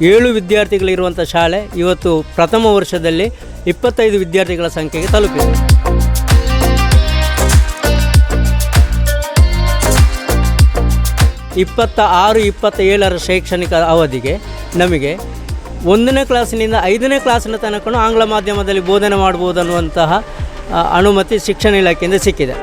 7 ವಿದ್ಯಾರ್ಥಿಗಳಿರುವಂಥ ಶಾಲೆ ಇವತ್ತು ಪ್ರಥಮ ವರ್ಷದಲ್ಲಿ 25 ವಿದ್ಯಾರ್ಥಿಗಳ ಸಂಖ್ಯೆಗೆ ತಲುಪಿದೆ. ಇಪ್ಪತ್ತಾರು 27 ಶೈಕ್ಷಣಿಕ ಅವಧಿಗೆ ನಮಗೆ 1ನೇ ಕ್ಲಾಸಿನಿಂದ 5ನೇ ಕ್ಲಾಸಿನ ತನಕ ಆಂಗ್ಲ ಮಾಧ್ಯಮದಲ್ಲಿ ಬೋಧನೆ ಮಾಡ್ಬೋದು ಅನ್ನುವಂತಹ ಅನುಮತಿ ಶಿಕ್ಷಣ ಇಲಾಖೆಯಿಂದ ಸಿಕ್ಕಿದೆ.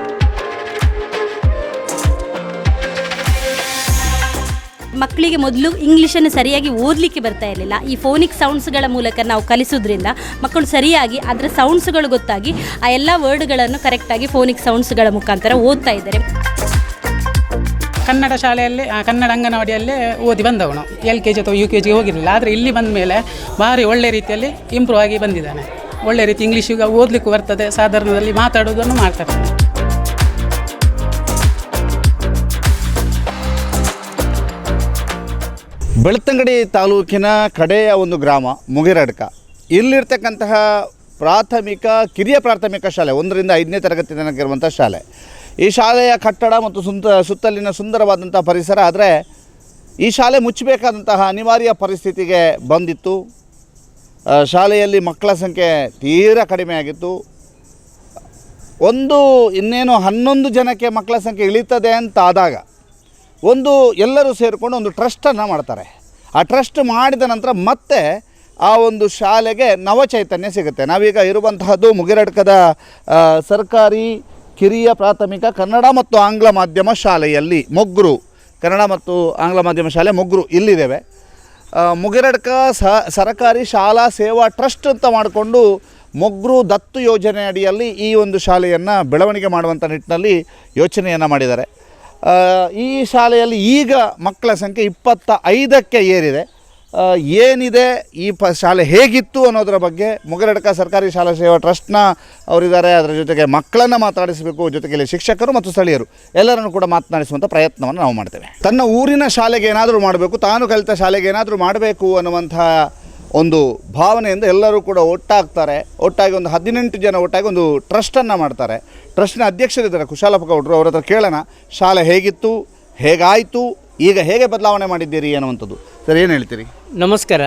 ಮಕ್ಕಳಿಗೆ ಮೊದಲು ಇಂಗ್ಲೀಷನ್ನು ಸರಿಯಾಗಿ ಓದಲಿಕ್ಕೆ ಬರ್ತಾ ಇರಲಿಲ್ಲ. ಈ ಫೋನಿಕ್ ಸೌಂಡ್ಸ್ಗಳ ಮೂಲಕ ನಾವು ಕಲಿಸೋದ್ರಿಂದ ಮಕ್ಕಳು ಸರಿಯಾಗಿ ಅದರ ಸೌಂಡ್ಸ್ಗಳು ಗೊತ್ತಾಗಿ ಆ ಎಲ್ಲ ವರ್ಡ್ಗಳನ್ನು ಕರೆಕ್ಟಾಗಿ ಫೋನಿಕ್ ಸೌಂಡ್ಸ್ಗಳ ಮುಖಾಂತರ ಓದ್ತಾ ಇದ್ದಾರೆ. ಕನ್ನಡ ಶಾಲೆಯಲ್ಲಿ ಕನ್ನಡ ಅಂಗನವಾಡಿಯಲ್ಲೇ ಓದಿ ಬಂದವನು. LKG ಅಥವಾ UKG ಹೋಗಿರಲಿಲ್ಲ. ಆದರೆ ಇಲ್ಲಿ ಬಂದ ಮೇಲೆ ಭಾರಿ ಒಳ್ಳೆ ರೀತಿಯಲ್ಲಿ ಇಂಪ್ರೂವ್ ಆಗಿ ಬಂದಿದ್ದಾನೆ. ಒಳ್ಳೆ ರೀತಿ ಇಂಗ್ಲೀಷಿಗೆ ಓದಲಿಕ್ಕೂ ಬರ್ತದೆ, ಸಾಧಾರಣದಲ್ಲಿ ಮಾತಾಡೋದನ್ನು ಮಾಡ್ತಾರೆ. ಬೆಳ್ತಂಗಡಿ ತಾಲೂಕಿನ ಕಡೆಯ ಒಂದು ಗ್ರಾಮ ಮುಗಿರಡ್ಕ. ಇಲ್ಲಿರ್ತಕ್ಕಂತಹ ಪ್ರಾಥಮಿಕ ಕಿರಿಯ ಪ್ರಾಥಮಿಕ ಶಾಲೆ 1ರಿಂದ 5ನೇ ತರಗತಿ ತನಕ ಇರುವಂಥ ಶಾಲೆ. ಈ ಶಾಲೆಯ ಕಟ್ಟಡ ಮತ್ತು ಸುತ್ತಲಿನ ಸುಂದರವಾದಂಥ ಪರಿಸರ. ಆದರೆ ಈ ಶಾಲೆ ಮುಚ್ಚಬೇಕಾದಂತಹ ಅನಿವಾರ್ಯ ಪರಿಸ್ಥಿತಿಗೆ ಬಂದಿತ್ತು. ಶಾಲೆಯಲ್ಲಿ ಮಕ್ಕಳ ಸಂಖ್ಯೆ ತೀರಾ ಕಡಿಮೆ ಆಗಿತ್ತು. ಇನ್ನೇನು 11 ಜನಕ್ಕೆ ಮಕ್ಕಳ ಸಂಖ್ಯೆ ಇಳಿತದೆ ಅಂತ ಆದಾಗ ಎಲ್ಲರೂ ಸೇರಿಕೊಂಡು ಒಂದು ಟ್ರಸ್ಟನ್ನು ಮಾಡ್ತಾರೆ. ಆ ಟ್ರಸ್ಟ್ ಮಾಡಿದ ನಂತರ ಮತ್ತೆ ಆ ಒಂದು ಶಾಲೆಗೆ ನವಚೈತನ್ಯ ಸಿಗುತ್ತೆ. ನಾವೀಗ ಇರುವಂತಹದ್ದು ಮುಗಿರಡ್ಕದ ಸರ್ಕಾರಿ ಕಿರಿಯ ಪ್ರಾಥಮಿಕ ಕನ್ನಡ ಮತ್ತು ಆಂಗ್ಲ ಮಾಧ್ಯಮ ಶಾಲೆಯಲ್ಲಿ ಮೊಗ್ರು, ಕನ್ನಡ ಮತ್ತು ಆಂಗ್ಲ ಮಾಧ್ಯಮ ಶಾಲೆ ಮೊಗ್ರು ಇಲ್ಲಿದ್ದೇವೆ. ಮುಗಿರಡ್ಕ ಸರ್ಕಾರಿ ಶಾಲಾ ಸೇವಾ ಟ್ರಸ್ಟ್ ಅಂತ ಮಾಡಿಕೊಂಡು ಮೊಗ್ರು ದತ್ತು ಯೋಜನೆ ಅಡಿಯಲ್ಲಿ ಈ ಒಂದು ಶಾಲೆಯನ್ನು ಬೆಳವಣಿಗೆ ಮಾಡುವಂಥ ನಿಟ್ಟಿನಲ್ಲಿ ಯೋಚನೆಯನ್ನು ಮಾಡಿದ್ದಾರೆ. ಈ ಶಾಲೆಯಲ್ಲಿ ಈಗ ಮಕ್ಕಳ ಸಂಖ್ಯೆ 25ಕ್ಕೆ ಏರಿದೆ. ಏನಿದೆ ಈ ಶಾಲೆ ಹೇಗಿತ್ತು ಅನ್ನೋದರ ಬಗ್ಗೆ ಮುಗಿರಡ್ಕ ಸರ್ಕಾರಿ ಶಾಲಾ ಸೇವಾ ಟ್ರಸ್ಟ್ನ ಅವರಿದ್ದಾರೆ. ಅದರ ಜೊತೆಗೆ ಮಕ್ಕಳನ್ನು ಮಾತಾಡಿಸಬೇಕು, ಜೊತೆಗೆ ಶಿಕ್ಷಕರು ಮತ್ತು ಸ್ಥಳೀಯರು ಎಲ್ಲರನ್ನು ಕೂಡ ಮಾತನಾಡಿಸುವಂಥ ಪ್ರಯತ್ನವನ್ನು ನಾವು ಮಾಡ್ತೇವೆ. ತನ್ನ ಊರಿನ ಶಾಲೆಗೆ ಏನಾದರೂ ಮಾಡಬೇಕು, ತಾನು ಕಲಿತ ಶಾಲೆಗೆ ಏನಾದರೂ ಮಾಡಬೇಕು ಅನ್ನುವಂಥ ಒಂದು ಭಾವನೆಯಿಂದ ಎಲ್ಲರೂ ಕೂಡ ಒಟ್ಟಾಗಿ ಒಂದು 18 ಜನ ಒಟ್ಟಾಗಿ ಒಂದು ಟ್ರಸ್ಟನ್ನು ಮಾಡ್ತಾರೆ. ಟ್ರಸ್ಟ್ನ ಅಧ್ಯಕ್ಷರಿದ್ದಾರೆ ಕುಶಾಲಪ್ಪ ಗೌಡರು. ಅವ್ರ ಹತ್ರ ಕೇಳೋಣ, ಶಾಲೆ ಹೇಗಿತ್ತು, ಹೇಗಾಯಿತು, ಈಗ ಹೇಗೆ ಬದಲಾವಣೆ ಮಾಡಿದ್ದೀರಿ ಅನ್ನುವಂಥದ್ದು. ಸರ್, ಏನು ಹೇಳ್ತೀರಿ? ನಮಸ್ಕಾರ.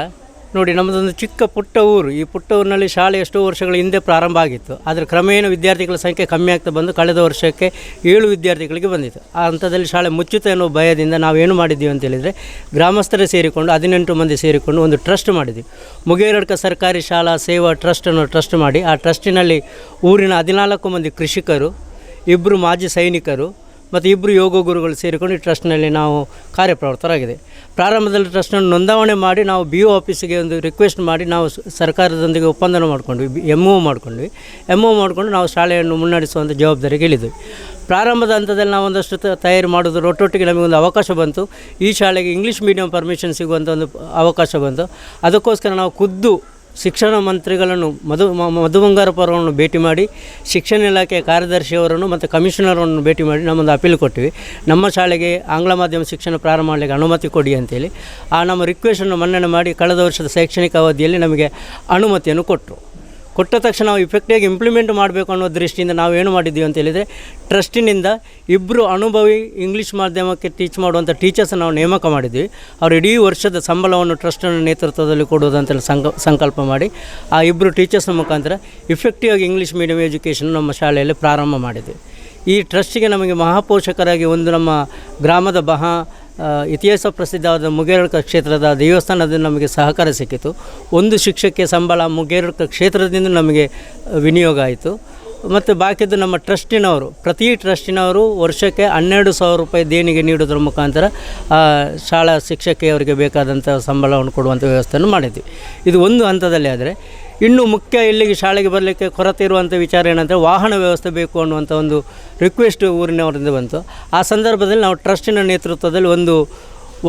ನೋಡಿ, ನಮ್ಮದೊಂದು ಚಿಕ್ಕ ಪುಟ್ಟ ಊರು. ಈ ಪುಟ್ಟ ಊರಿನಲ್ಲಿ ಶಾಲೆ ಎಷ್ಟೋ ವರ್ಷಗಳ ಹಿಂದೆ ಪ್ರಾರಂಭ ಆಗಿತ್ತು. ಆದರೆ ಕ್ರಮೇಣ ವಿದ್ಯಾರ್ಥಿಗಳ ಸಂಖ್ಯೆ ಕಮ್ಮಿ ಆಗ್ತಾ ಬಂದು ಕಳೆದ ವರ್ಷಕ್ಕೆ 7 ವಿದ್ಯಾರ್ಥಿಗಳಿಗೆ ಬಂದಿತ್ತು. ಆ ಹಂತದಲ್ಲಿ ಶಾಲೆ ಮುಚ್ಚುತ್ತೆ ಅನ್ನೋ ಭಯದಿಂದ ನಾವೇನು ಮಾಡಿದ್ದೀವಿ ಅಂತೇಳಿದರೆ, ಗ್ರಾಮಸ್ಥರೇ ಸೇರಿಕೊಂಡು 18 ಮಂದಿ ಸೇರಿಕೊಂಡು ಒಂದು ಟ್ರಸ್ಟ್ ಮಾಡಿದ್ವಿ. ಮುಗಿರಡ್ಕ ಸರ್ಕಾರಿ ಶಾಲಾ ಸೇವಾ ಟ್ರಸ್ಟನ್ನು ಟ್ರಸ್ಟ್ ಮಾಡಿ, ಆ ಟ್ರಸ್ಟಿನಲ್ಲಿ ಊರಿನ 14 ಮಂದಿ ಕೃಷಿಕರು, 2 ಮಾಜಿ ಸೈನಿಕರು ಮತ್ತು 2 ಯೋಗ ಗುರುಗಳು ಸೇರಿಕೊಂಡು ಈ ಟ್ರಸ್ಟ್ನಲ್ಲಿ ನಾವು ಕಾರ್ಯಪ್ರವೃತ್ತರಾಗಿದೆ. ಪ್ರಾರಂಭದಲ್ಲಿ ಟ್ರಸ್ಟನ್ನು ನೋಂದಾವಣೆ ಮಾಡಿ ನಾವು BO ಆಫೀಸಿಗೆ ಒಂದು ರಿಕ್ವೆಸ್ಟ್ ಮಾಡಿ ನಾವು ಸರ್ಕಾರದೊಂದಿಗೆ ಒಪ್ಪಂದ ಮಾಡ್ಕೊಂಡ್ವಿ, MO ಮಾಡಿಕೊಂಡು ನಾವು ಶಾಲೆಯನ್ನು ಮುನ್ನಡೆಸುವಂಥ ಜವಾಬ್ದಾರಿಗೆ ಇಳಿದ್ವಿ. ಪ್ರಾರಂಭದ ಹಂತದಲ್ಲಿ ನಾವು ಒಂದಷ್ಟು ತಯಾರಿ ಮಾಡೋದು ಒಟ್ಟೊಟ್ಟಿಗೆ ನಮಗೊಂದು ಅವಕಾಶ ಬಂತು. ಈ ಶಾಲೆಗೆ ಇಂಗ್ಲೀಷ್ ಮೀಡಿಯಂ ಪರ್ಮಿಷನ್ ಸಿಗುವಂಥ ಒಂದು ಅವಕಾಶ ಬಂತು. ಅದಕ್ಕೋಸ್ಕರ ನಾವು ಖುದ್ದು ಶಿಕ್ಷಣ ಮಂತ್ರಿಗಳನ್ನು ಮಧು ಬಂಗಾರಪ್ಪ ಅವರನ್ನು ಭೇಟಿ ಮಾಡಿ, ಶಿಕ್ಷಣ ಇಲಾಖೆಯ ಕಾರ್ಯದರ್ಶಿಯವರನ್ನು ಮತ್ತು ಕಮಿಷನರನ್ನು ಭೇಟಿ ಮಾಡಿ ನಮ್ಮೊಂದು ಅಪೀಲ್ ಕೊಟ್ಟಿವಿ. ನಮ್ಮ ಶಾಲೆಗೆ ಆಂಗ್ಲ ಮಾಧ್ಯಮ ಶಿಕ್ಷಣ ಪ್ರಾರಂಭ ಮಾಡಲಿಕ್ಕೆ ಅನುಮತಿ ಕೊಡಿ ಅಂತೇಳಿ. ಆ ನಮ್ಮ ರಿಕ್ವೆಸ್ಟನ್ನು ಮನ್ನಣೆ ಮಾಡಿ ಕಳೆದ ವರ್ಷದ ಶೈಕ್ಷಣಿಕ ಅವಧಿಯಲ್ಲಿ ನಮಗೆ ಅನುಮತಿಯನ್ನು ಕೊಟ್ಟ ತಕ್ಷಣ ನಾವು ಇಫೆಕ್ಟಿವಾಗಿ ಇಂಪ್ಲಿಮೆಂಟ್ ಮಾಡಬೇಕು ಅನ್ನೋ ದೃಷ್ಟಿಯಿಂದ ನಾವು ಏನು ಮಾಡಿದ್ದೀವಿ ಅಂತ ಹೇಳಿದರೆ, ಟ್ರಸ್ಟಿನಿಂದ 2 ಅನುಭವಿ ಇಂಗ್ಲೀಷ್ ಮಾಧ್ಯಮಕ್ಕೆ ಟೀಚ್ ಮಾಡುವಂಥ ಟೀಚರ್ಸನ್ನು ನಾವು ನೇಮಕ ಮಾಡಿದ್ವಿ. ಅವರು ಇಡೀ ವರ್ಷದ ಸಂಬಳವನ್ನು ಟ್ರಸ್ಟಿನ ನೇತೃತ್ವದಲ್ಲಿ ಕೊಡುವುದಂತೆಲ್ಲ ಸಂಕಲ್ಪ ಮಾಡಿ ಆ 2 ಟೀಚರ್ಸ್ನ ಮುಖಾಂತರ ಇಫೆಕ್ಟಿವಾಗಿ ಇಂಗ್ಲೀಷ್ ಮೀಡಿಯಂ ಎಜುಕೇಷನ್ ನಮ್ಮ ಶಾಲೆಯಲ್ಲಿ ಪ್ರಾರಂಭ ಮಾಡಿದ್ವಿ. ಈ ಟ್ರಸ್ಟಿಗೆ ನಮಗೆ ಮಹಾಪೋಷಕರಾಗಿ ಒಂದು ನಮ್ಮ ಗ್ರಾಮದ ಇತಿಹಾಸ ಪ್ರಸಿದ್ಧವಾದ ಮುಗಿರಡ್ಕ ಕ್ಷೇತ್ರದ ದೇವಸ್ಥಾನದಿಂದ ನಮಗೆ ಸಹಕಾರ ಸಿಕ್ಕಿತು. ಒಂದು ಶಿಕ್ಷಕಕ್ಕೆ ಸಂಬಳ ಮುಗಿರಡ್ಕ ಕ್ಷೇತ್ರದಿಂದ ನಮಗೆ ವಿನಿಯೋಗ ಆಯಿತು. ಮತ್ತು ಬಾಕಿದ್ದು ನಮ್ಮ ಪ್ರತಿ ಟ್ರಸ್ಟಿನವರು ವರ್ಷಕ್ಕೆ 12,000 ರೂಪಾಯಿ ದೇಣಿಗೆ ನೀಡೋದ್ರ ಮುಖಾಂತರ ಶಾಲಾ ಶಿಕ್ಷಕಿಯವರಿಗೆ ಬೇಕಾದಂಥ ಸಂಬಳವನ್ನು ಕೊಡುವಂಥ ವ್ಯವಸ್ಥೆಯನ್ನು ಮಾಡಿದ್ವಿ. ಇದು ಒಂದು ಹಂತದಲ್ಲಿ. ಆದರೆ ಇನ್ನು ಮುಖ್ಯ ಇಲ್ಲಿಗೆ ಶಾಲೆಗೆ ಬರಲಿಕ್ಕೆ ಕೊರತೆ ಇರುವಂಥ ವಿಚಾರ ಏನಂದರೆ, ವಾಹನ ವ್ಯವಸ್ಥೆ ಬೇಕು ಅನ್ನುವಂಥ ಒಂದು ರಿಕ್ವೆಸ್ಟ್ ಊರಿನವರಿಂದ ಬಂತು. ಆ ಸಂದರ್ಭದಲ್ಲಿ ನಾವು ಟ್ರಸ್ಟಿನ ನೇತೃತ್ವದಲ್ಲಿ ಒಂದು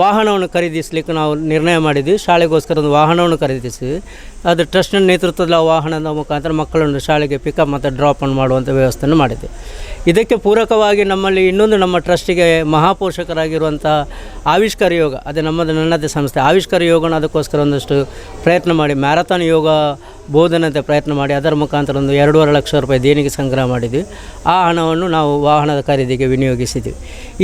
ವಾಹನವನ್ನು ಖರೀದಿಸಲಿಕ್ಕೆ ನಾವು ನಿರ್ಣಯ ಮಾಡಿದ್ವಿ. ಶಾಲೆಗೋಸ್ಕರ ಒಂದು ವಾಹನವನ್ನು ಖರೀದಿಸಿದ್ವಿ. ಅದು ಟ್ರಸ್ಟ್ನ ನೇತೃತ್ವದಲ್ಲಿ ಆ ವಾಹನದ ಮುಖಾಂತರ ಮಕ್ಕಳನ್ನು ಶಾಲೆಗೆ ಪಿಕಪ್ ಮತ್ತು ಡ್ರಾಪನ್ನು ಮಾಡುವಂಥ ವ್ಯವಸ್ಥೆಯನ್ನು ಮಾಡಿದ್ವಿ. ಇದಕ್ಕೆ ಪೂರಕವಾಗಿ ನಮ್ಮಲ್ಲಿ ಇನ್ನೊಂದು ನಮ್ಮ ಟ್ರಸ್ಟಿಗೆ ಮಹಾಪೋಷಕರಾಗಿರುವಂಥ ಆವಿಷ್ಕಾರ ಯೋಗ, ಅದೇ ನನ್ನದೇ ಸಂಸ್ಥೆ ಆವಿಷ್ಕಾರ ಯೋಗನ ಅದಕ್ಕೋಸ್ಕರ ಒಂದಷ್ಟು ಪ್ರಯತ್ನ ಮಾಡಿ ಮ್ಯಾರಥಾನ್ ಯೋಗ ಬೋಧನಂತೆ ಪ್ರಯತ್ನ ಮಾಡಿ ಅದರ ಮುಖಾಂತರ ಒಂದು 2.5 ಲಕ್ಷ ರೂಪಾಯಿ ದೇಣಿಗೆ ಸಂಗ್ರಹ ಮಾಡಿದ್ವಿ. ಆ ಹಣವನ್ನು ನಾವು ವಾಹನದ ಖರೀದಿಗೆ ವಿನಿಯೋಗಿಸಿದ್ವಿ.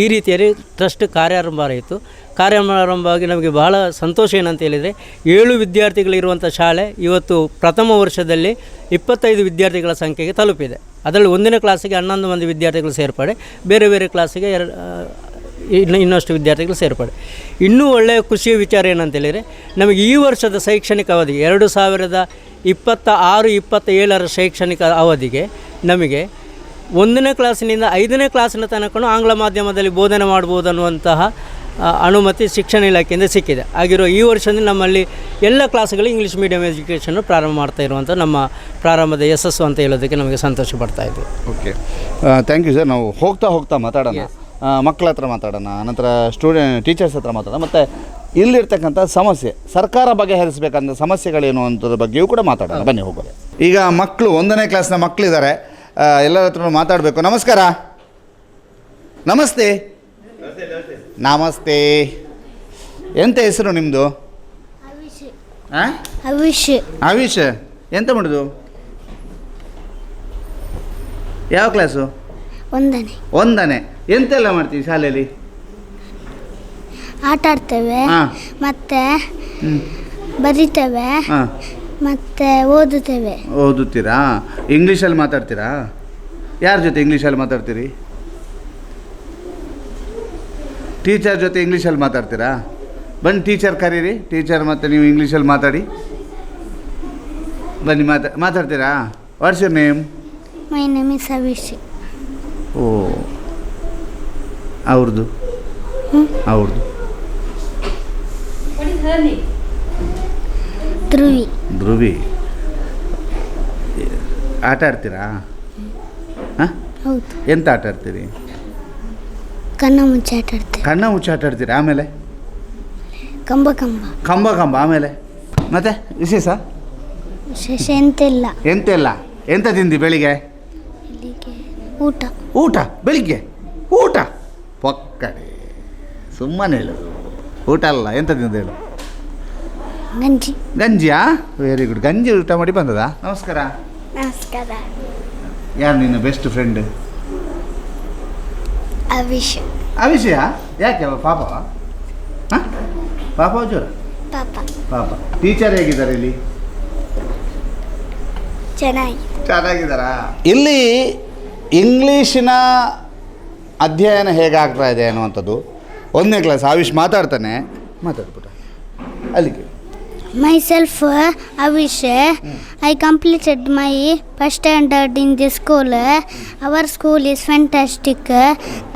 ಈ ರೀತಿಯಲ್ಲಿ ಟ್ರಸ್ಟ್ ಕಾರ್ಯಾರಂಭ ಆಯಿತು. ಕಾರ್ಯಾರಂಭವಾಗಿ ನಮಗೆ ಬಹಳ ಸಂತೋಷ ಏನಂತ ಹೇಳಿದರೆ 7 ವಿದ್ಯಾರ್ಥಿಗಳಿರುವಂಥ ಶಾಲೆ ಇವತ್ತು ಪ್ರಥಮ ವರ್ಷದಲ್ಲಿ 25 ವಿದ್ಯಾರ್ಥಿಗಳ ಸಂಖ್ಯೆಗೆ ತಲುಪಿದೆ. ಅದರಲ್ಲಿ 1ನೇ ಕ್ಲಾಸಿಗೆ 11 ಮಂದಿ ವಿದ್ಯಾರ್ಥಿಗಳು ಸೇರ್ಪಡೆ, ಬೇರೆ ಬೇರೆ ಕ್ಲಾಸಿಗೆ ಇನ್ನಷ್ಟು ವಿದ್ಯಾರ್ಥಿಗಳು ಸೇರ್ಪಡೆ. ಇನ್ನೂ ಒಳ್ಳೆಯ ಖುಷಿಯ ವಿಚಾರ ಏನಂತೇಳಿದರೆ ನಮಗೆ ಈ ವರ್ಷದ ಶೈಕ್ಷಣಿಕ ಅವಧಿಗೆ 2026-27 ಶೈಕ್ಷಣಿಕ ಅವಧಿಗೆ ನಮಗೆ 1ನೇ ಕ್ಲಾಸಿನಿಂದ 5ನೇ ಕ್ಲಾಸಿನ ತನಕ ಆಂಗ್ಲ ಮಾಧ್ಯಮದಲ್ಲಿ ಬೋಧನೆ ಮಾಡ್ಬೋದು ಅನ್ನುವಂತಹ ಅನುಮತಿ ಶಿಕ್ಷಣ ಇಲಾಖೆಯಿಂದ ಸಿಕ್ಕಿದೆ. ಆಗಿರೋ ಈ ವರ್ಷದಿಂದ ನಮ್ಮಲ್ಲಿ ಎಲ್ಲ ಕ್ಲಾಸ್ಗಳು ಇಂಗ್ಲೀಷ್ ಮೀಡಿಯಂ ಎಜುಕೇಷನ್ನು ಪ್ರಾರಂಭ ಮಾಡ್ತಾ ಇರುವಂಥ ನಮ್ಮ ಪ್ರಾರಂಭದ ಯಶಸ್ಸು ಅಂತ ಹೇಳೋದಕ್ಕೆ ನಮಗೆ ಸಂತೋಷ ಪಡ್ತಾ ಇದ್ವಿ. Okay, thank you sir. ನಾವು ಹೋಗ್ತಾ ಮಾತಾಡೋಣ, ಮಕ್ಕಳ ಹತ್ರ ಮಾತಾಡೋಣ, ನಂತರ ಟೀಚರ್ಸ್ ಹತ್ರ ಮಾತಾಡೋಣ, ಮತ್ತು ಇಲ್ಲಿರ್ತಕ್ಕಂಥ ಸಮಸ್ಯೆ ಸರ್ಕಾರ ಬಗೆಹರಿಸಬೇಕಂತ ಸಮಸ್ಯೆಗಳೇನು ಅನ್ನೋದ್ರ ಬಗ್ಗೆಯೂ ಕೂಡ ಮಾತಾಡೋಣ. ಬನ್ನಿ ಹೋಗೋದು. ಈಗ ಮಕ್ಕಳು 1ನೇ ಕ್ಲಾಸ್ನ ಮಕ್ಕಳಿದ್ದಾರೆ, ಎಲ್ಲರ ಹತ್ರ ಮಾತಾಡಬೇಕು. ನಮಸ್ಕಾರ. ನಮಸ್ತೆ. ನಮಸ್ತೆ. ಎಂತ ಹೆಸರು ನಿಮ್ಮದು? ಅವಿಶ್. ಎಂತ ಮಾಡೋದು? ಯಾವ ಕ್ಲಾಸು? 1ನೇ. ಎಂತೆಲ್ಲ ಮಾಡ್ತೀವಿ ಶಾಲೆಯಲ್ಲಿ? ಆಟ ಆಡ್ತೇವೆ, ಮತ್ತೆ ಬರಿತೇವೆ, ಮತ್ತೆ ಓದುತ್ತೀರಾ? ಇಂಗ್ಲೀಷಲ್ಲಿ ಮಾತಾಡ್ತೀರಾ? ಯಾರ ಜೊತೆ ಇಂಗ್ಲೀಷಲ್ಲಿ ಮಾತಾಡ್ತೀರಿ? ಟೀಚರ್ ಜೊತೆ ಇಂಗ್ಲೀಷಲ್ಲಿ ಮಾತಾಡ್ತೀರಾ? ಬನ್ನಿ ಟೀಚರ್ ಕರೀರಿ, ಟೀಚರ್ ಮತ್ತು ನೀವು ಇಂಗ್ಲೀಷಲ್ಲಿ ಮಾತಾಡಿ. ಬನ್ನಿ ಮಾತಾಡ್ತೀರಾ? What's your name? My name is Avish. ಓ, ಅವ್ರದ್ದು ಧ್ರುವಿ. ಆಟ ಆಡ್ತೀರಾ? ಹಾಂ, ಹೌದು. ಎಂತ ಆಟ ಆಡ್ತೀರಿ? ಕಣ್ಣ ಮುಚ್ಚಿ ಆಟ ಆಡ್ತೀರಾ? ಆಮೇಲೆ ಕಂಬ. ಆಮೇಲೆ ಮತ್ತೆ ವಿಶೇಷ ಎಂತೆಲ್ಲ? ಎಂತ ತಿಂದಿ ಬೆಳಿಗ್ಗೆ? ಊಟ ಬೆಳಿಗ್ಗೆ ಊಟ ಪಕ್ಕಡೆ. ಸುಮ್ಮನೆ ಹೇಳೋದು, ಊಟ ಅಲ್ಲ. ಎಂತ ತಿಂದು ಹೇಳು? ಗಂಜಿಯಾ? Very good. ಗಂಜಿ ಊಟ ಮಾಡಿ ಬಂದದಾ? ನಮಸ್ಕಾರ. ಯಾರು ನಿನ್ನ ಬೆಸ್ಟ್ ಫ್ರೆಂಡ್? ಅವಿಷಯ. ಯಾಕೆ ಪಾಪ? ಹಾಂ, ಪಾಪ ಜೋರ? ಪಾಪ. ಟೀಚರ್ ಹೇಗಿದ್ದಾರೆ ಇಲ್ಲಿ? ಚೆನ್ನಾಗಿದ್ದಾರಾ? ಇಲ್ಲಿ ಇಂಗ್ಲೀಷಿನ ಅಧ್ಯಯನ ಹೇಗಾಗ್ತಾ ಇದೆ ಅನ್ನುವಂಥದ್ದು 1ನೇ ಕ್ಲಾಸ್. ಆವಿಷ್ ಮಾತಾಡ್ತಾನೆ, ಮಾತಾಡ್ಬಿಟ್ಟ ಅಲ್ಲಿಗೆ. Myself, Avish. I completed my first standard in this school. Our school is fantastic.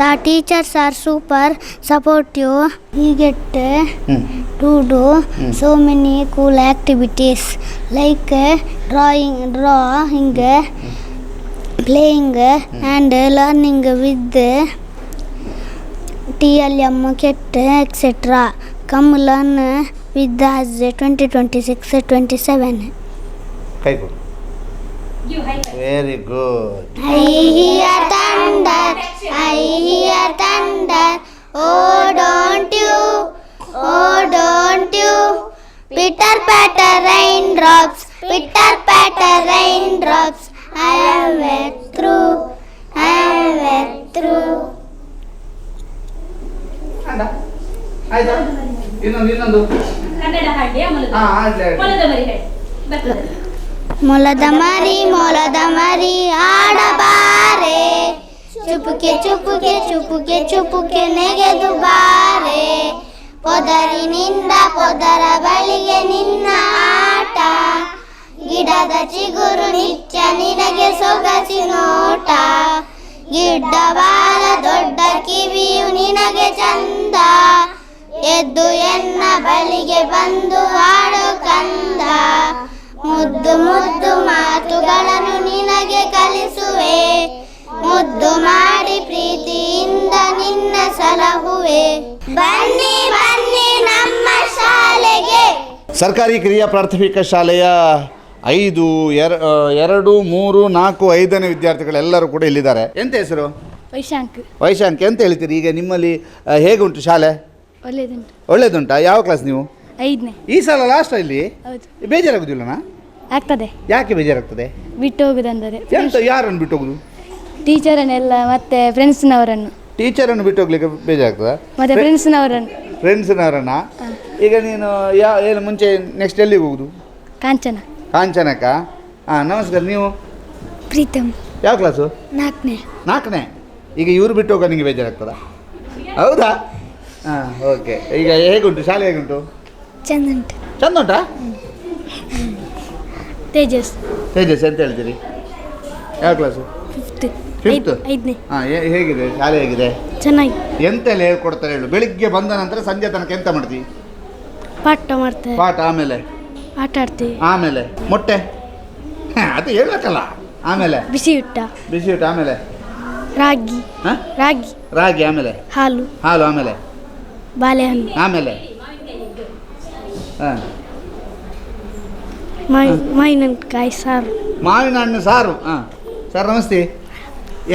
The teachers are super supportive. We get to do so many cool activities like drawing, playing and learning with TLM, KIT, etc. Come learn with us 2026-27. ಕೈ ಕೊಡು. Very good. I hear thunder, oh don't you, pitter patter raindrops, I am wet through. ಆಯ್ತಾ? ಇನ್ನೊಂದು ಕನ್ನಡ ಹಾಡಿ ಮೊಲದ ಮರಿ ಆಡಬಾರೆ, ಚುಪುಕೆ ನೆಗೆದು ಬಾರೆ, ಪೊದರಿನಿಂದ ಪೊದರ ಬಳಿಗೆ ನಿನ್ನ ಆಟ, ಗಿಡದ ಚಿಗುರು ನಿತ್ಯ ನಿನಗೆ ಸೊಗಸಿ ನೋಟ, ಗಿಡ್ಡಬಾರ ದೊಡ್ಡ ಕಿವಿಯು ನಿನಗೆ ಚಂದ, ಎದ್ದು ಎನ್ನ ಬಳಿಗೆ ಬಂದು ಹಾಡು ಕಂದ, ಮುದ್ದು ಮಾತುಗಳನ್ನು ನಿನಗೆ ಕಲಿಸುವೆ, ಮುದ್ದು ಮಾಡಿ ಪ್ರೀತಿಯಿಂದ ನಿನ್ನ ಸಲಹುವೆ, ಬನ್ನಿ ನಮ್ಮ ಶಾಲೆಗೆ. ಸರ್ಕಾರಿ ಕಿರಿಯ ಪ್ರಾಥಮಿಕ ಶಾಲೆಯ 5, 2, 3, 4, 5ನೇ ವಿದ್ಯಾರ್ಥಿಗಳೆಲ್ಲರೂ ಕೂಡ ಇಲ್ಲಿದ್ದಾರೆ. ಎಂತ ಹೆಸರು? ವೈಶಾಂಕ್. ಎಂತ ಹೇಳ್ತೀರಿ? ಈಗ ನಿಮ್ಮಲ್ಲಿ ಹೇಗುಂಟು ಶಾಲೆ? ಒಳ್ಳೇದುಂಟಾ? ಯಾವ ಕ್ಲಾಸ್ ನೀವು? 5ನೇ. ಈ ಸಲ ಲಾಸ್ಟ್ ಇಲ್ಲಿ ಬೇಜಾರಾಗುದಿಲ್ಲನಾ? ಆಗ್ತದೆ. ಯಾಕೆ ಬೇಜಾರಾಗ್ತದೆ? ಬಿಟ್ಟು ಹೋಗುದಂದರೆ ಎಂತ ಯಾರನ್ನು ಬಿಟ್ಟು ಹೋಗುದು? ಟೀಚರನ್ನೆಲ್ಲ ಮತ್ತೆ ಫ್ರೆಂಡ್ಸ್ನವರನ್ನು. ಟೀಚರನ್ನು ಬಿಟ್ಟು ಹೋಗ್ಲಿಕ್ಕೆ ಬೇಜಾರಾಗ್ತದಾ? ಮತ್ತೆ ಫ್ರೆಂಡ್ಸ್ನವರನ್ನು. ಫ್ರೆಂಡ್ಸ್ನವರನ್ನ. ಏನು ಏನು ಮುಂಚೆ ನೆಕ್ಸ್ಟ್ ಎಲ್ಲಿಗೆ ಹೋಗುದು? ಕಾಂಚನ. ಕಾಂಚನಕ್ಕ. ಹಾಂ, ನಮಸ್ಕಾರ. ನೀವು? ಪ್ರೀತಮ್. ಯಾವ ಕ್ಲಾಸು? 4ನೇ. 4ನೇ. ಈಗ ಇವರು ಬಿಟ್ಟು ಹೋಗೋ ನಿಮಗೆ ಬೇಜಾರಾಗ್ತದಾ? ಹೌದಾ? ಹಾಂ, ಓಕೆ. ಈಗ ಹೇಗುಂಟು ಶಾಲೆ, ಹೇಗುಂಟು? ಚಂದ ಉಂಟು. ಚಂದ ಉಂಟಾ? ತೇಜಸ್. ತೇಜಸ್ ಎಂತ ಹೇಳ್ತೀರಿ? ಯಾವ ಕ್ಲಾಸು? 5th. 5ನೇ. ಹಾಂ, ಹೇಗಿದೆ ಶಾಲೆ, ಹೇಗಿದೆ? ಚೆನ್ನಾಗಿ. ಎಂತೆಲ್ಲ ಹೇಳ್ಕೊಡ್ತಾರೆ ಹೇಳು? ಬೆಳಿಗ್ಗೆ ಬಂದ ನಂತರ ಸಂಜೆ ತನಕ ಎಂತ ಮಾಡ್ತೀವಿ? ಪಾಠ ಮಾಡ್ತೇವೆ. ಪಾಠ, ಆಮೇಲೆ ಆಟ ಆಡ್ತೀವಿ. ಆಮೇಲೆ ಮೊಟ್ಟೆ ಅದು ಹೇಳ್ಬೇಕಲ್ಲ. ಆಮೇಲೆ ಬಿಸಿ ಊಟ. ಬಿಸಿ ಊಟ, ಆಮೇಲೆ ರಾಗಿ. ಹಾಂ, ರಾಗಿ. ರಾಗಿ, ಆಮೇಲೆ ಹಾಲು. ಹಾಲು, ಆಮೇಲೆ ಬಾಳೆಹಣ್ಣು. ಆಮೇಲೆ ಹಾಂ, ಮಾವಿನಕಾಯಿ ಸಾರು. ಮಾವಿನ ಹಣ್ಣು ಸಾರು. ಹಾಂ ಸರ್, ನಮಸ್ತೆ.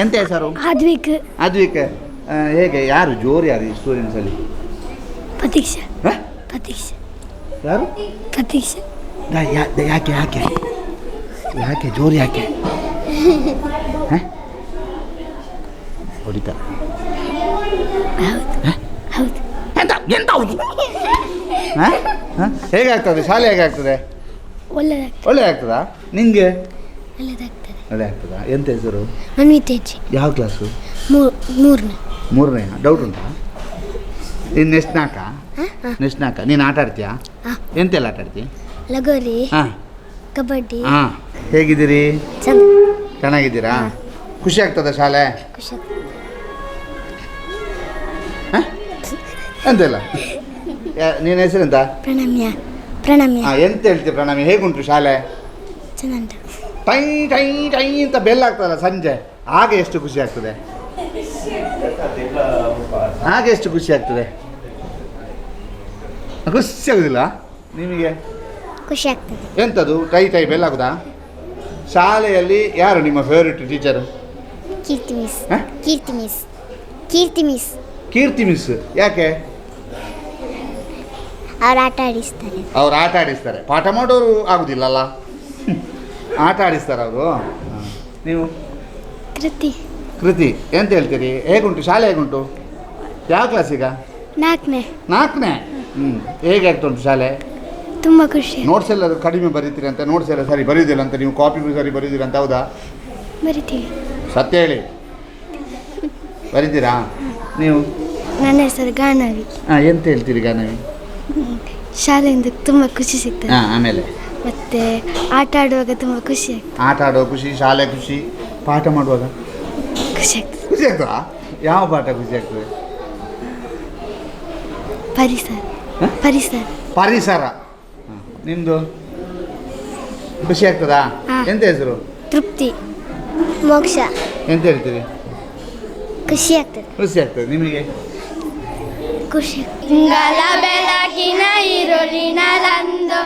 ಎಂತ ಸಾರು? ಆದ್ವಿಕ್. ಅದ್ವಿಕ್. ಹೇಗೆ, ಯಾರು ಜೋರು, ಯಾರು ಈ ಸ್ಟೂಡೆಂಟ್ಸಲ್ಲಿ? ಪ್ರತೀಕ್ಷಾ. ಹಾಂ, ಪ್ರತೀಕ್ಷಾ. ಯಾರು? ಪ್ರತೀಕ್ಷಾ. ಯಾಕೆ ಯಾಕೆ ಯಾಕೆ ಜೋರು, ಯಾಕೆ ಹೊಡಿತಾರೆ? ಹೌದು. ಎಂತ ಎಂತ ಹೌದು? ಹಾಂ ಹಾಂ, ಹೇಗಾಗ್ತದೆ ಶಾಲೆ, ಹೇಗಾಗ್ತದೆ? ಒಳ್ಳೆದಾಗ್ತದೆ. ಒಳ್ಳೆ ಆಗ್ತದಾ ನಿಂಗೆ? ಒಳ್ಳೆದಾಗ್ತದೆ. ಒಳ್ಳೆ ಆಗ್ತದಾ? ಎಂತ ಹೆಸರು? ಅನ್ವಿತೇಜಿ. ಯಾವ ಕ್ಲಾಸು? 3ನೇ. 3ನೇ. ಡೌಟ್ ಉಂಟಾ? ಇನ್ನು ನೆಕ್ಸ್ಟ್ 4? ನೆಕ್ಸ್ಟ್ 4. ನೀನು ಆಟ ಆಡ್ತೀಯಾ? ಎಂತೆಲ್ಲ ಆಟ ಆಡ್ತೀಯ? ಲಗೋರಿ. ಹಾಂ, ಕಬಡ್ಡಿ. ಹಾಂ. ಹೇಗಿದ್ದೀರಿ? ಚಂದ. ಚೆನ್ನಾಗಿದ್ದೀರಾ? ಖುಷಿ ಆಗ್ತದ ಶಾಲೆ? ಖುಷಿ. ಹಾಂ, ಎಂತೆಲ್ಲ? ನಿನ್ನ ಹೆಸರೆಂತ? ಪ್ರಣಮ್ಯ. ಪ್ರಣಮ್ಯ. ಹಾಂ, ಎಂತ ಹೇಳ್ತೀವಿ ಪ್ರಣಾಮಿ? ಹೇಗುಂಟು ಶಾಲೆ? ಚೆನ್ನಾಗಿ. ಟೈ ಟೈ ಟೈ ಅಂತ ಬೆಲ್ ಆಗ್ತದಲ್ಲ ಸಂಜೆ, ಆಗ ಎಷ್ಟು ಖುಷಿ ಆಗ್ತದೆ? ಆಗ ಎಷ್ಟು ಖುಷಿ ಆಗ್ತದೆ? ಖುಷಿ ಆಗೋದಿಲ್ಲ ನಿಮಗೆ? ಖುಷಿ ಆಗ್ತದೆ. ಎಂಥದ್ದು ಟೈ ಟೈ ಬೆಲ್ ಆಗುದಾ? ಶಾಲೆಯಲ್ಲಿ ಯಾರು ನಿಮ್ಮ ಫೇವ್ರೆಟ್ ಟೀಚರು? ಕೀರ್ತಿ ಮಿಸ್. ಹಾಂ, ಕೀರ್ತಿ ಮಿಸ್. ಕೀರ್ತಿ ಮಿಸ್. ಕೀರ್ತಿ ಮಿಸ್. ಯಾಕೆ? ಅವ್ರು ಆಟ ಆಡಿಸ್ತಾರೆ. ಅವ್ರು ಆಟ ಆಡಿಸ್ತಾರೆ. ಪಾಠ ಮಾಡೋರು ಆಗುದಿಲ್ಲಲ್ಲ, ಆಟ ಆಡಿಸ್ತಾರೆ ಅವರು. ನೀವು? ಕೃತಿ. ಕೃತಿ. ಎಂತ ಹೇಳ್ತೀರಿ? ಹೇಗುಂಟು ಶಾಲೆ, ಹೇಗುಂಟು? ಯಾವ ಕ್ಲಾಸ್ ಈಗ? 4ನೇ. 4ನೇ. ಹೇಗೆ ಆಗ್ತುಂಟು ಶಾಲೆ? ತುಂಬ ಖುಷಿ. ನೋಟ್ಸ್ ಎಲ್ಲ ಕಡಿಮೆ ಬರೀತೀರಿ ಅಂತ, ನೋಟ್ಸ್ ಎಲ್ಲ ಸರಿ ಬರೆಯೋದಿಲ್ಲ ಅಂತ, ನೀವು ಕಾಪಿ ಸರಿ ಬರೆಯೋದಿಲ್ಲ ಅಂತ, ಹೌದಾ? ಬರಿತೀವಿ. ಸತ್ಯ ಹೇಳಿ, ಬರೀತೀರಾ ನೀವು? ನನ್ನ ಹೆಸರು ಗಾನವಿ. ಹಾಂ, ಎಂತ ಹೇಳ್ತೀರಿ ಗಾನವಿ? ಶಾಲೆಯಿಂದ ತುಂಬ ಖುಷಿ ಸಿಗ್ತದೆ. ಹಾಂ, ಆಮೇಲೆ ಮತ್ತು ಆಟ ಆಡುವಾಗ ತುಂಬ ಖುಷಿ ಆಗ್ತದೆ. ಆಟ ಆಡೋ ಖುಷಿ, ಶಾಲೆ ಖುಷಿ, ಪಾಠ ಮಾಡುವಾಗ ಖುಷಿ ಆಗ್ತದೆ. ಖುಷಿ ಆಗ್ತದಾ? ಯಾವ ಪಾಠ ಖುಷಿ ಆಗ್ತದೆ? ಪರಿಸರ. ಹಾಂ? ಪರಿಸರ. ಪರಿಸರ. ನಿಮ್ಮದು ಖುಷಿ ಆಗ್ತದಾ? ಹಾಂ. ಎಂತ ಹೆಸರು? ತೃಪ್ತಿ. ಮೋಕ್ಷ. ಎಂತ ಹೇಳ್ತೀರಿ? ಖುಷಿ ಆಗ್ತದೆ. ಖುಷಿ ಆಗ್ತದೆ. ನಿಮಗೆ? ಖುಷಿ. ತಿಂಗಳ ಬೆಳಕಿನ ಈರುಳಿನರಂದು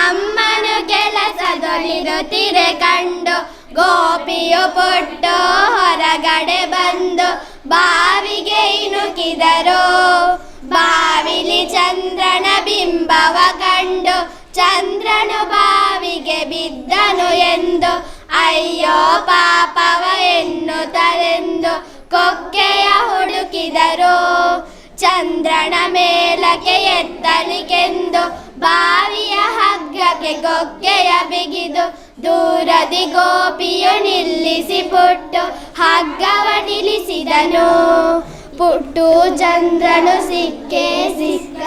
ಅಮ್ಮನು ಕೆಲಸದೊಳಿರುತ್ತಿರೆ ಕಂಡು ಗೋಪಿಯು ಪುಟ್ಟು ಹೊರಗಡೆ ಬಂದು ಬಾವಿಗೆ ಇಣುಕಿದರು. ಬಾವಿಲಿ ಚಂದ್ರನ ಬಿಂಬವ ಕಂಡು ಚಂದ್ರನು ಬಾವಿಗೆ ಬಿದ್ದನು ಎಂದು ಅಯ್ಯೋ ಪಾಪವ ಎನ್ನುತ್ತರೆಂದು ಕೊಕ್ಕೆಯ ಹುಡುಕಿದರು. ಚಂದ್ರನ ಮೇಲಕ್ಕೆ ಎತ್ತಲಿಕೆಂದು ಬಾವಿಯ ಹಗ್ಗಕ್ಕೆ ಕೊಕ್ಕೆಯ ಬಿಗಿದು ದೂರದಿ ಗೋಪಿಯು ನಿಲ್ಲಿಸಿ ಪುಟ್ಟು ಹಗ್ಗವ ನಿಲ್ಲಿಸಿದನು. ಪುಟ್ಟು ಚಂದ್ರನು ಸಿಕ್ಕೇ ಸಿಕ್ಕ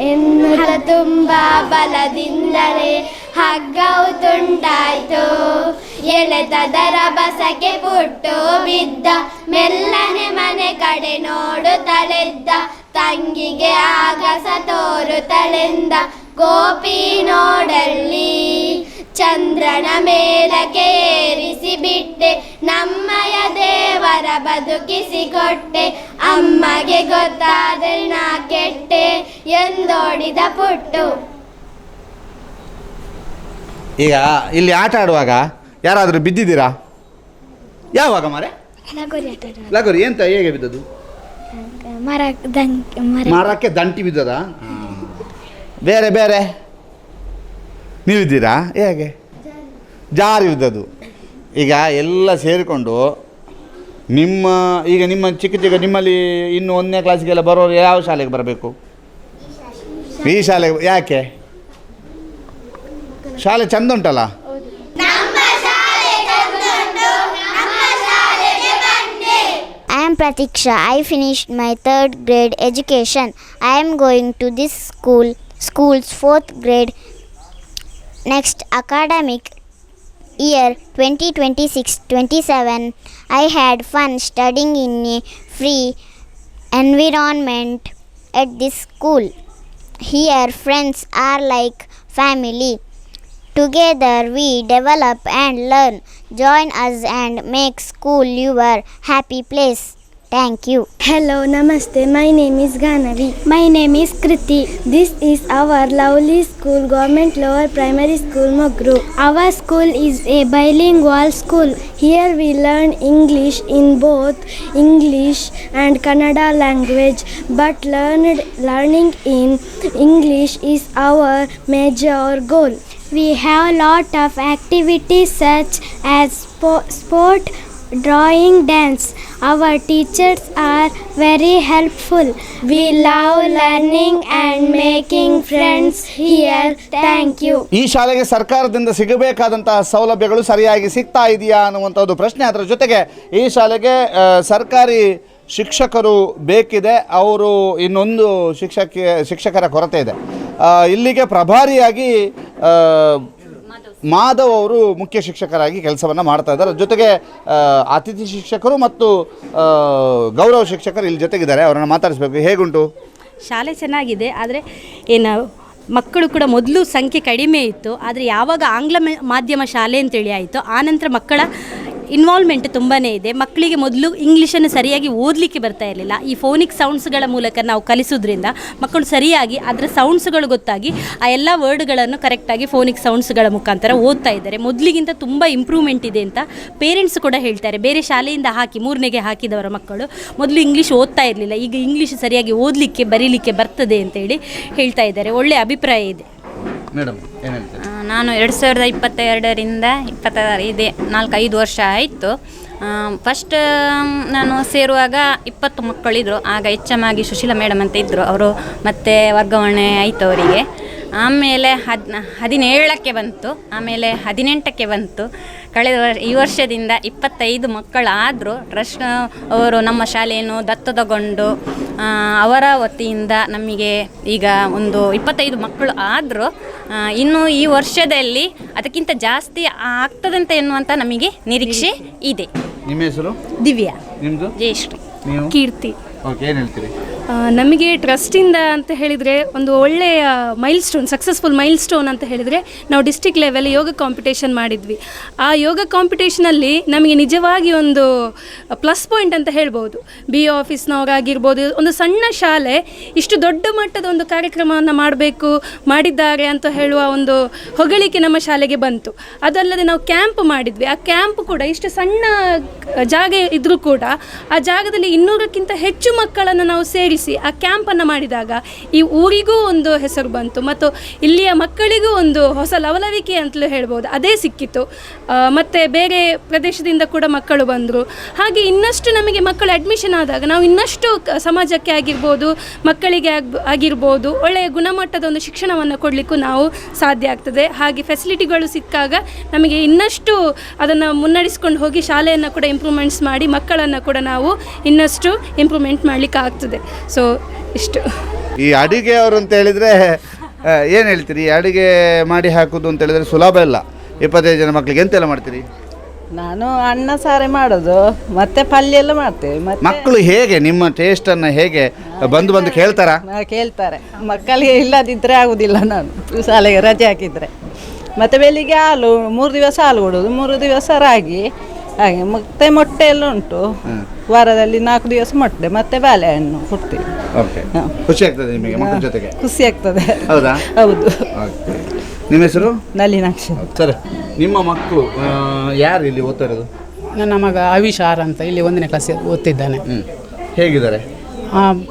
ಎನ್ನುತ್ತ ತುಂಬ ಬಲದಿಂದಲೇ ಹಗ್ಗವು ತುಂಡಾಯ್ತು. ಎಳೆತದರ ಬಸಕ್ಕೆ ಪುಟ್ಟು ಬಿದ್ದ, ಮೆಲ್ಲನೆ ಮನೆ ಕಡೆ ನೋಡುತ್ತಲೆದ್ದ. ತಂಗಿಗೆ ಆಗಸ ತೋರುತ್ತಲೆಂದ ಗೋಪಿ ನೋಡಲ್ಲಿ. ಚಂದ್ರನ ಮೇಲಕ್ಕೆ ಏರಿಸಿ ಬಿಟ್ಟೆ, ನಮ್ಮಯ ದೇವರ ಬದುಕಿಸಿಕೊಟ್ಟೆ. ಅಮ್ಮಗೆ ಗೊತ್ತಾದರೆ ನಾ ಕೆಟ್ಟೆ ಎಂದೋಡಿದ ಪುಟ್ಟು. ಈಗ ಇಲ್ಲಿ ಆಟ ಆಡುವಾಗ ಯಾರಾದರೂ ಬಿದ್ದಿದ್ದೀರಾ? ಯಾವಾಗ ಮಾರೆ? ಲಗೋರಿ ಆಟ ಆಡುವಾಗ. ಲಗೋರಿ ಎಂತ ಹೇಗೆ ಬಿದ್ದದ್ದು? ಮರಕ್ಕೆ ದಂಟಿ ಬಿದ್ದದ? ಬೇರೆ ಬೇರೆ ನೀವಿದ್ದೀರಾ? ಹೇಗೆ? ಜಾರಿ ಇದ್ದದ್ದು. ಈಗ ಎಲ್ಲ ಸೇರಿಕೊಂಡು ನಿಮ್ಮ ಚಿಕ್ಕ ನಿಮ್ಮಲ್ಲಿ ಇನ್ನು 1ನೇ ಕ್ಲಾಸಿಗೆಲ್ಲ ಬರೋರು ಯಾವ ಶಾಲೆಗೆ ಬರಬೇಕು? ಈ ಶಾಲೆಗೆ. ಯಾಕೆ? ಶಾಲೆ ಚಂದ ಉಂಟಲ್ಲ. I am Pratiksha. I finished my 3rd grade education. I am going to this school's 4th grade next academic year 2026-27. I had fun studying in a free environment at this school. Here friends are like family. Together we develop and learn. Join us and make school your happy place. Thank you. Hello, namaste. My name is Ganavi. My name is Kriti. This is our lovely school, Government Lower Primary School, Mogru. Our school is a bilingual school. Here we learn English in both English and Kannada language. But learning in English is our major goal. We have a lot of activities such as sport, drawing, dance. Our teachers are very helpful. We love learning and making friends here. Thank you. ಈ ಶಾಲೆಗೆ ಸರ್ಕಾರದಿಂದ ಸಿಗಬೇಕಾದಂತಹ ಸೌಲಭ್ಯಗಳು ಸರಿಯಾಗಿ ಸಿಗ್ತಾ ಇದೆಯಾ ಅನ್ನುವಂಥದ್ದು ಪ್ರಶ್ನೆ. ಅದರ ಜೊತೆಗೆ ಈ ಶಾಲೆಗೆ ಸರ್ಕಾರಿ ಶಿಕ್ಷಕರು ಬೇಕಿದೆ. ಅವರು ಇನ್ನೊಂದು ಶಿಕ್ಷಕರ ಕೊರತೆ ಇದೆ. ಇಲ್ಲಿಗೆ ಪ್ರಭಾರಿಯಾಗಿ ಮಾಧವ್ ಅವರು ಮುಖ್ಯ ಶಿಕ್ಷಕರಾಗಿ ಕೆಲಸವನ್ನು ಮಾಡ್ತಾ ಇದ್ದಾರೆ. ಜೊತೆಗೆ ಅತಿಥಿ ಶಿಕ್ಷಕರು ಮತ್ತು ಗೌರವ ಶಿಕ್ಷಕರು ಇಲ್ಲಿ ಜೊತೆಗಿದ್ದಾರೆ. ಅವರನ್ನು ಮಾತಾಡಿಸ್ಬೇಕು. ಹೇಗುಂಟು ಶಾಲೆ? ಚೆನ್ನಾಗಿದೆ. ಆದರೆ ಏನು ಮಕ್ಕಳು ಕೂಡ ಮೊದಲು ಸಂಖ್ಯೆ ಕಡಿಮೆ ಇತ್ತು. ಆದರೆ ಯಾವಾಗ ಆಂಗ್ಲ ಮಾಧ್ಯಮ ಶಾಲೆ ಅಂತೇಳಿ ಆಯಿತು, ಆನಂತರ ಮಕ್ಕಳ ಇನ್ವಾಲ್ವ್ಮೆಂಟ್ ತುಂಬಾ ಇದೆ. ಮಕ್ಕಳಿಗೆ ಮೊದಲು ಇಂಗ್ಲೀಷನ್ನು ಸರಿಯಾಗಿ ಓದಲಿಕ್ಕೆ ಬರ್ತಾ ಇರಲಿಲ್ಲ. ಈ ಫೋನಿಕ್ ಸೌಂಡ್ಸ್ಗಳ ಮೂಲಕ ನಾವು ಕಲಿಸೋದ್ರಿಂದ ಮಕ್ಕಳು ಸರಿಯಾಗಿ ಅದರ ಸೌಂಡ್ಸ್ಗಳು ಗೊತ್ತಾಗಿ ಆ ಎಲ್ಲ ವರ್ಡ್ಗಳನ್ನು ಕರೆಕ್ಟಾಗಿ ಫೋನಿಕ್ ಸೌಂಡ್ಸ್ಗಳ ಮುಖಾಂತರ ಓದ್ತಾ ಇದ್ದಾರೆ. ಮೊದಲಿಗಿಂತ ತುಂಬ ಇಂಪ್ರೂವ್ಮೆಂಟ್ ಇದೆ ಅಂತ ಪೇರೆಂಟ್ಸ್ ಕೂಡ ಹೇಳ್ತಾರೆ. ಬೇರೆ ಶಾಲೆಯಿಂದ 3ನೇಗೆ ಹಾಕಿದವರ ಮಕ್ಕಳು ಮೊದಲು ಇಂಗ್ಲೀಷ್ ಓದ್ತಾ ಇರಲಿಲ್ಲ, ಈಗ ಇಂಗ್ಲೀಷ್ ಸರಿಯಾಗಿ ಓದಲಿಕ್ಕೆ ಬರೀಲಿಕ್ಕೆ ಬರ್ತದೆ ಅಂತೇಳಿ ಹೇಳ್ತಾ ಇದ್ದಾರೆ. ಒಳ್ಳೆಯ ಅಭಿಪ್ರಾಯ ಇದೆ. ಮೇಡಮ್ ಏನು ಹೇಳ್ತೀರಿ? ನಾನು 2022ರಿಂದ 4-5 ವರ್ಷ ಆಯಿತು. ಫಸ್ಟ್ ನಾನು ಸೇರುವಾಗ 20 ಮಕ್ಕಳಿದ್ರು. ಆಗ HM ಆಗಿ ಸುಶೀಲಾ ಮೇಡಮ್ ಅಂತ ಇದ್ದರು ಅವರು. ಮತ್ತು ವರ್ಗಾವಣೆ ಆಯಿತು ಅವರಿಗೆ. ಆಮೇಲೆ 17ಕ್ಕೆ ಬಂತು, ಆಮೇಲೆ 18ಕ್ಕೆ ಬಂತು. ಈ ವರ್ಷದಿಂದ 25 ಮಕ್ಕಳಾದರೂ ಟ್ರಸ್ಟ್ ಅವರು ನಮ್ಮ ಶಾಲೆಯನ್ನು ದತ್ತು ತಗೊಂಡು ಅವರ ವತಿಯಿಂದ ನಮಗೆ ಈಗ ಒಂದು 25 ಮಕ್ಕಳು ಆದರೂ ಇನ್ನು ಈ ವರ್ಷದಲ್ಲಿ ಅದಕ್ಕಿಂತ ಜಾಸ್ತಿ ಆಗ್ತದಂತ ಎನ್ನುವಂಥ ನಮಗೆ ನಿರೀಕ್ಷೆ ಇದೆ. ನಿಮ್ಮ ಹೆಸರು? ದಿವ್ಯಾ. ನಿಮ್ಮದು? ಜಯಶ್ರೀ. ನೀವು? ಕೀರ್ತಿ. ಓಕೆ, ಏನು ಹೇಳ್ತೀರಿ? ನಮಗೆ ಟ್ರಸ್ಟಿಂದ ಅಂತ ಹೇಳಿದರೆ ಒಂದು ಒಳ್ಳೆಯ ಸಕ್ಸಸ್ಫುಲ್ ಮೈಲ್ಸ್ಟೋನ್ ಅಂತ ಹೇಳಿದರೆ ನಾವು ಡಿಸ್ಟ್ರಿಕ್ಟ್ ಲೆವೆಲ್ ಯೋಗ ಕಾಂಪಿಟೇಷನ್ ಮಾಡಿದ್ವಿ. ಆ ಯೋಗ ಕಾಂಪಿಟೇಷನಲ್ಲಿ ನಮಗೆ ನಿಜವಾಗಿ ಒಂದು ಪ್ಲಸ್ ಪಾಯಿಂಟ್ ಅಂತ ಹೇಳ್ಬೋದು. BO ಆಫೀಸ್ನವರಾಗಿರ್ಬೋದು, ಒಂದು ಸಣ್ಣ ಶಾಲೆ ಇಷ್ಟು ದೊಡ್ಡ ಮಟ್ಟದ ಒಂದು ಕಾರ್ಯಕ್ರಮವನ್ನು ಮಾಡಿದ್ದಾರೆ ಅಂತ ಹೇಳುವ ಒಂದು ಹೊಗಳಿಕೆ ನಮ್ಮ ಶಾಲೆಗೆ ಬಂತು. ಅದಲ್ಲದೆ ನಾವು ಕ್ಯಾಂಪ್ ಮಾಡಿದ್ವಿ. ಆ ಕ್ಯಾಂಪ್ ಕೂಡ ಇಷ್ಟು ಸಣ್ಣ ಜಾಗ ಇದ್ದರೂ ಕೂಡ ಆ ಜಾಗದಲ್ಲಿ 200ಕ್ಕಿಂತ ಹೆಚ್ಚು ಮಕ್ಕಳನ್ನು ನಾವು ಸೇರಿಸಿ ಆ ಕ್ಯಾಂಪನ್ನು ಮಾಡಿದಾಗ ಈ ಊರಿಗೂ ಒಂದು ಹೆಸರು ಬಂತು ಮತ್ತು ಇಲ್ಲಿಯ ಮಕ್ಕಳಿಗೂ ಒಂದು ಹೊಸ ಲವಲವಿಕೆ ಅಂತಲೂ ಹೇಳ್ಬೋದು, ಅದೇ ಸಿಕ್ಕಿತು. ಮತ್ತು ಬೇರೆ ಪ್ರದೇಶದಿಂದ ಕೂಡ ಮಕ್ಕಳು ಬಂದರು. ಹಾಗೆ ಇನ್ನಷ್ಟು ನಮಗೆ ಮಕ್ಕಳು ಅಡ್ಮಿಷನ್ ಆದಾಗ ನಾವು ಇನ್ನಷ್ಟು ಸಮಾಜಕ್ಕೆ ಆಗಿರ್ಬೋದು, ಮಕ್ಕಳಿಗೆ ಆಗಿರ್ಬೋದು ಒಳ್ಳೆಯ ಗುಣಮಟ್ಟದ ಒಂದು ಶಿಕ್ಷಣವನ್ನು ಕೊಡಲಿಕ್ಕೂ ನಾವು ಸಾಧ್ಯ ಆಗ್ತದೆ. ಹಾಗೆ ಫೆಸಿಲಿಟಿಗಳು ಸಿಕ್ಕಾಗ ನಮಗೆ ಇನ್ನಷ್ಟು ಅದನ್ನು ಮುನ್ನಡೆಸ್ಕೊಂಡು ಹೋಗಿ ಶಾಲೆಯನ್ನು ಕೂಡ ಇಂಪ್ರೂವ್ಮೆಂಟ್ಸ್ ಮಾಡಿ ಮಕ್ಕಳನ್ನು ಕೂಡ ನಾವು ಇನ್ನಷ್ಟು ಇಂಪ್ರೂವ್ಮೆಂಟ್ ಮಾಡಲಿಕ್ಕೆ ಆಗ್ತದೆ. ಸೊ ಇಷ್ಟು. ಈ ಅಡುಗೆ ಅವರು ಅಂತ ಹೇಳಿದರೆ ಏನು ಹೇಳ್ತೀರಿ? ಈ ಅಡುಗೆ ಮಾಡಿ ಹಾಕೋದು ಅಂತ ಹೇಳಿದರೆ ಸುಲಭ ಇಲ್ಲ. 25 ಜನ ಮಕ್ಕಳಿಗೆ ಎಂತೆಲ್ಲ ಮಾಡ್ತೀರಿ? ನಾನು ಅನ್ನ ಸಾರೆ ಮಾಡೋದು, ಮತ್ತೆ ಪಲ್ಯ ಎಲ್ಲ ಮಾಡ್ತೇವೆ. ಮತ್ತೆ ಮಕ್ಕಳು ಹೇಗೆ ನಿಮ್ಮ ಟೇಸ್ಟನ್ನು ಹೇಗೆ ಬಂದು ಕೇಳ್ತಾರಾ? ಕೇಳ್ತಾರೆ. ಮಕ್ಕಳಿಗೆ ಇಲ್ಲದಿದ್ದರೆ ಆಗೋದಿಲ್ಲ. ನಾನು ಶಾಲೆಗೆ ರಜೆ ಹಾಕಿದರೆ ಮತ್ತು ಬೆಳಿಗ್ಗೆ ಹಾಲು 3 ದಿವಸ ಹಾಲು ಕೊಡೋದು, 3 ದಿವಸ ರಾಗಿ, ಹಾಗೆ ಮತ್ತೆ ಮೊಟ್ಟೆ ಎಲ್ಲ ಉಂಟು. ವಾರದಲ್ಲಿ 4 ದಿವಸ ಮೊಟ್ಟೆ ಮತ್ತೆ ಬಾಳೆಹಣ್ಣು ಕೊಡ್ತೀವಿ. ಓಕೆ, ಖುಷಿ ಆಗ್ತದೆ ನಿಮಗೆ ಮಕ್ಕಳ ಜೊತೆಗೆ? ಖುಷಿ ಆಗ್ತದೆ. ಹೌದಾ? ಹೌದು. ಓಕೆ, ನಿಮ್ಮ ಹೆಸರು? ನಳಿನಾಕ್ಷಿ. ಸರ್, ನಿಮ್ಮ ಮಕ್ಕಳು ಯಾರು ಇಲ್ಲಿ ಓದ್ತಾ ಇರೋದು? ನನ್ನ ಮಗ ಅವಿಶಾರ್ ಅಂತ ಇಲ್ಲಿ 1ನೇ ಕ್ಲಾಸ್ ಓದ್ತಿದ್ದಾನೆ. ಹೇಗಿದ್ದಾರೆ?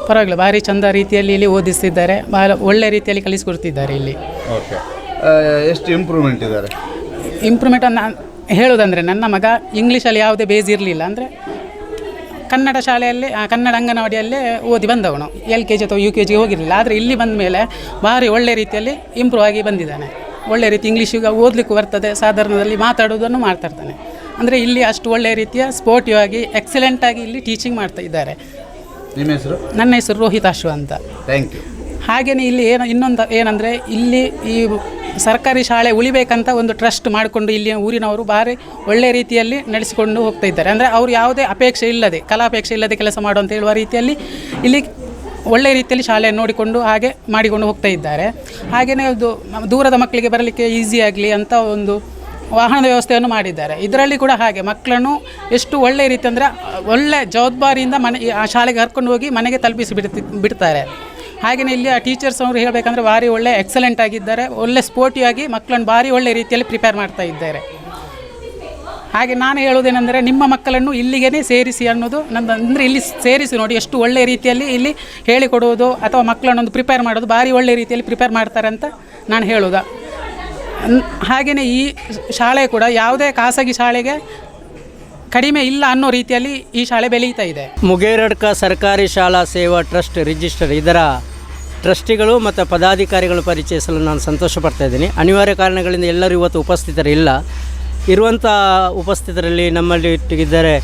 ಪರವಾಗಿಲ್ಲ, ಭಾರಿ ಚಂದ ರೀತಿಯಲ್ಲಿ ಇಲ್ಲಿ ಓದಿಸ್ತಿದ್ದಾರೆ. ಭಾಳ ಒಳ್ಳೆ ರೀತಿಯಲ್ಲಿ ಕಲಿಸ್ಕೊಡ್ತಿದ್ದಾರೆ ಇಲ್ಲಿ. ಓಕೆ, ಎಷ್ಟು ಇಂಪ್ರೂವ್ಮೆಂಟ್ ಇದ್ದಾರೆ? ಇಂಪ್ರೂವ್ಮೆಂಟ್ ನಾನು ಹೇಳೋದಂದರೆ, ನನ್ನ ಮಗ ಇಂಗ್ಲೀಷಲ್ಲಿ ಯಾವುದೇ ಬೇಸ್ ಇರಲಿಲ್ಲ, ಅಂದರೆ ಕನ್ನಡ ಶಾಲೆಯಲ್ಲಿ ಕನ್ನಡ ಅಂಗನವಾಡಿಯಲ್ಲೇ ಓದಿ ಬಂದವನು, LKG ಅಥವಾ UKG ಹೋಗಿರಲಿಲ್ಲ. ಆದರೆ ಇಲ್ಲಿ ಬಂದ ಮೇಲೆ ಭಾರಿ ಒಳ್ಳೆ ರೀತಿಯಲ್ಲಿ ಇಂಪ್ರೂವ್ ಆಗಿ ಬಂದಿದ್ದಾನೆ. ಒಳ್ಳೆ ರೀತಿ ಇಂಗ್ಲೀಷಿಗೆ ಓದಲಿಕ್ಕೂ ಬರ್ತದೆ, ಸಾಧಾರಣದಲ್ಲಿ ಮಾತಾಡೋದನ್ನು ಮಾಡ್ತಾಯಿರ್ತಾನೆ. ಅಂದರೆ ಇಲ್ಲಿ ಅಷ್ಟು ಒಳ್ಳೆಯ ರೀತಿಯ ಸ್ಪೋರ್ಟಿವ್ ಆಗಿ ಎಕ್ಸಲೆಂಟಾಗಿ ಇಲ್ಲಿ ಟೀಚಿಂಗ್ ಮಾಡ್ತಾ ಇದ್ದಾರೆ. ನಿಮ್ಮ ಹೆಸರು? ನನ್ನ ಹೆಸರು ರೋಹಿತ್ ಅಶ್ವ ಅಂತ. Thank you. ಹಾಗೆಯೇ ಇಲ್ಲಿ ಇನ್ನೊಂದು ಏನಂದರೆ, ಇಲ್ಲಿ ಈ ಸರ್ಕಾರಿ ಶಾಲೆ ಉಳಿಬೇಕಂತ ಒಂದು ಟ್ರಸ್ಟ್ ಮಾಡಿಕೊಂಡು ಇಲ್ಲಿ ಊರಿನವರು ಭಾರಿ ಒಳ್ಳೆಯ ರೀತಿಯಲ್ಲಿ ನಡೆಸಿಕೊಂಡು ಹೋಗ್ತಾ ಇದ್ದಾರೆ. ಅಂದರೆ ಅವರು ಯಾವುದೇ ಅಪೇಕ್ಷೆ ಇಲ್ಲದೆ, ಕಲಾಪೇಕ್ಷೆ ಇಲ್ಲದೆ ಕೆಲಸ ಮಾಡುವಂತ ಹೇಳುವ ರೀತಿಯಲ್ಲಿ ಇಲ್ಲಿ ಒಳ್ಳೆಯ ರೀತಿಯಲ್ಲಿ ಶಾಲೆಯನ್ನು ನೋಡಿಕೊಂಡು ಹಾಗೆ ಮಾಡಿಕೊಂಡು ಹೋಗ್ತಾ ಇದ್ದಾರೆ. ಹಾಗೆಯೇ ಅದು ದೂರದ ಮಕ್ಕಳಿಗೆ ಬರಲಿಕ್ಕೆ ಈಸಿ ಆಗಲಿ ಅಂತ ಒಂದು ವಾಹನದ ವ್ಯವಸ್ಥೆಯನ್ನು ಮಾಡಿದ್ದಾರೆ. ಇದರಲ್ಲಿ ಕೂಡ ಹಾಗೆ ಮಕ್ಕಳನ್ನು ಎಷ್ಟು ಒಳ್ಳೆಯ ರೀತಿ ಅಂದರೆ ಒಳ್ಳೆಯ ಜವಾಬ್ದಾರಿಯಿಂದ ಆ ಶಾಲೆಗೆ ಕರ್ಕೊಂಡು ಹೋಗಿ ಮನೆಗೆ ತಲುಪಿಸಿ ಬಿಡ್ತಾರೆ. ಹಾಗೆಯೇ ಇಲ್ಲಿ ಆ ಟೀಚರ್ಸ್ ಅವರು ಹೇಳಬೇಕಂದ್ರೆ ಭಾರಿ ಒಳ್ಳೆ ಎಕ್ಸಲೆಂಟ್ ಆಗಿದ್ದಾರೆ. ಒಳ್ಳೆ ಸ್ಪೋರ್ಟಿವ್ ಆಗಿ ಮಕ್ಕಳನ್ನು ಭಾರಿ ಒಳ್ಳೆ ರೀತಿಯಲ್ಲಿ ಪ್ರಿಪೇರ್ ಮಾಡ್ತಾ ಇದ್ದಾರೆ. ಹಾಗೆ ನಾನು ಹೇಳೋದೇನೆಂದರೆ, ನಿಮ್ಮ ಮಕ್ಕಳನ್ನು ಇಲ್ಲಿಗೇ ಸೇರಿಸಿ ಅನ್ನೋದು ನಂದು. ಅಂದರೆ ಇಲ್ಲಿ ಸೇರಿಸಿ ನೋಡಿ ಎಷ್ಟು ಒಳ್ಳೆಯ ರೀತಿಯಲ್ಲಿ ಇಲ್ಲಿ ಹೇಳಿಕೊಡುವುದು ಅಥವಾ ಮಕ್ಕಳನ್ನೊಂದು ಪ್ರಿಪೇರ್ ಮಾಡೋದು ಭಾರಿ ಒಳ್ಳೆಯ ರೀತಿಯಲ್ಲಿ ಪ್ರಿಪೇರ್ ಮಾಡ್ತಾರೆ ಅಂತ ನಾನು ಹೇಳೋದು. ಹಾಗೆಯೇ ಈ ಶಾಲೆ ಕೂಡ ಯಾವುದೇ ಖಾಸಗಿ ಶಾಲೆಗೆ ಕಡಿಮೆ ಇಲ್ಲ ಅನ್ನೋ ರೀತಿಯಲ್ಲಿ ಈ ಶಾಲೆ ಬೆಳೀತಾ ಇದೆ. ಮುಗೇರಡ್ಕ ಸರ್ಕಾರಿ ಶಾಲಾ ಸೇವಾ ಟ್ರಸ್ಟ್ ರಿಜಿಸ್ಟರ್ ಇದರ ಟ್ರಸ್ಟಿಗಳು ಮತ್ತು ಪದಾಧಿಕಾರಿಗಳು ಪರಿಚಯಿಸಲು ನಾನು ಸಂತೋಷ ಪಡ್ತಾ ಇದ್ದೀನಿ. ಅನಿವಾರ್ಯ ಕಾರಣಗಳಿಂದ ಎಲ್ಲರೂ ಇವತ್ತು ಉಪಸ್ಥಿತರಿಲ್ಲ. ಇರುವಂಥ ಉಪಸ್ಥಿತರಲ್ಲಿ ನಮ್ಮಲ್ಲಿ ಇಟ್ಟಿದ್ದಾರೆ